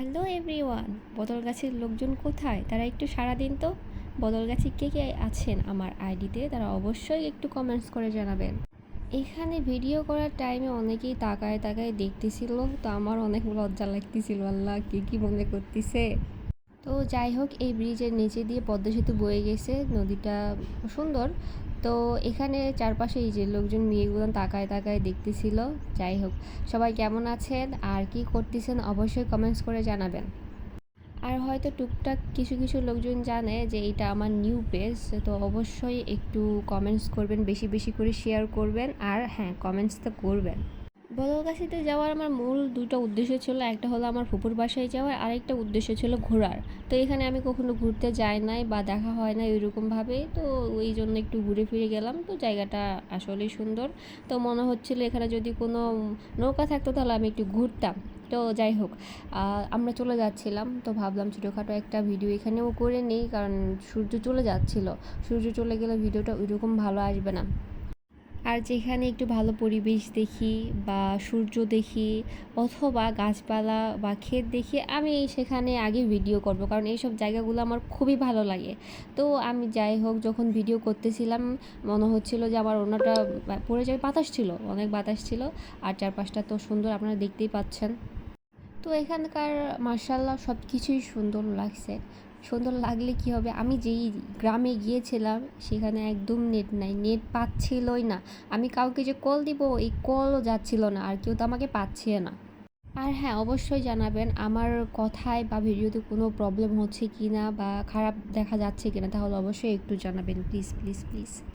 Hello everyone, বদলগাছির লোকজন কোথায়? তারা একটু সাড়া দিন তো। বদলগাছি কে কে আছেন আমার আইডিতে তারা অবশ্যই একটু কমেন্টস করে জানাবেন। এখানে ভিডিও করার টাইমে অনেকেই তাকায় তাকায় দেখতেছিল, তো আমার অনেক লজ্জা লাগতেছিল, আল্লাহ কে কি মনে করতেছে। তো যাই হোক, এই ব্রিজের নিচে দিয়ে পদ্মা সেতু বয়ে গেছে, নদীটা সুন্দর। তো এখানে চারপাশে এই যে লোকজন মেয়েগুলো তাকায় তাকায় দেখতেছিল। যাই হোক, সবাই কেমন আছেন আর কি করতেছেন অবশ্যই কমেন্টস করে জানাবেন। আর হয়তো টুকটাক কিছু কিছু লোকজন জানে যে এটা আমার নিউ পেজ, তো অবশ্যই একটু কমেন্টস করবেন, বেশি বেশি করে শেয়ার করবেন, আর হ্যাঁ, কমেন্টস তো করবেন। বদলগাছিতে যাওয়ার আমার মূল দুটো উদ্দেশ্য ছিল, একটা হলো আমার ফুপুর বাসায় যাওয়ার, আরেকটা উদ্দেশ্য ছিল ঘোরার। তো এখানে আমি কখনো ঘুরতে যাই নাই বা দেখা হয় না এরকমভাবে, তো ওই জন্য একটু ঘুরে ফিরে গেলাম। তো জায়গাটা আসলেই সুন্দর। তো মনে হচ্ছিল এখানে যদি কোনো নৌকা থাকতো তাহলে আমি একটু ঘুরতাম। তো যাই হোক, আমরা চলে যাচ্ছিলাম, তো ভাবলাম ছোটোখাটো একটা ভিডিও এখানেও করে নিই, কারণ সূর্য চলে যাচ্ছিল। সূর্য চলে গেলে ভিডিওটা ওইরকম ভালো আসবে না। আর যেখানে একটু ভালো পরিবেশ দেখি বা সূর্য দেখি অথবা গাছপালা বা ক্ষেত দেখি, আমি সেখানে আগে ভিডিও করব, কারণ এইসব জায়গাগুলো আমার খুবই ভালো লাগে। তো আমি যাই হোক, যখন ভিডিও করতেছিলাম মনে হচ্ছিল যে আমার ওনাটা পড়ে যাবে, বাতাস ছিল, অনেক বাতাস ছিল। আর চারপাশটা তো সুন্দর, আপনারা দেখতেই পাচ্ছেন। তো এখানকার মার্শাল্লাহ সব কিছুই সুন্দর লাগছে। সুন্দর লাগলে কি হবে, আমি যেই গ্রামে গিয়েছিলাম সেখানে একদম নেট নাই, নেট পাচ্ছিলই না। আমি কাউকে যে কল দিব, এই কলও যাচ্ছিল না, আর কেউ তো আমাকে পাচ্ছে না। আর হ্যাঁ, অবশ্যই জানাবেন আমার কথায় বা ভিডিওতে কোনো প্রবলেম হচ্ছে কি না বা খারাপ দেখা যাচ্ছে কিনা, তাহলে অবশ্যই একটু জানাবেন, প্লিজ প্লিজ প্লিজ।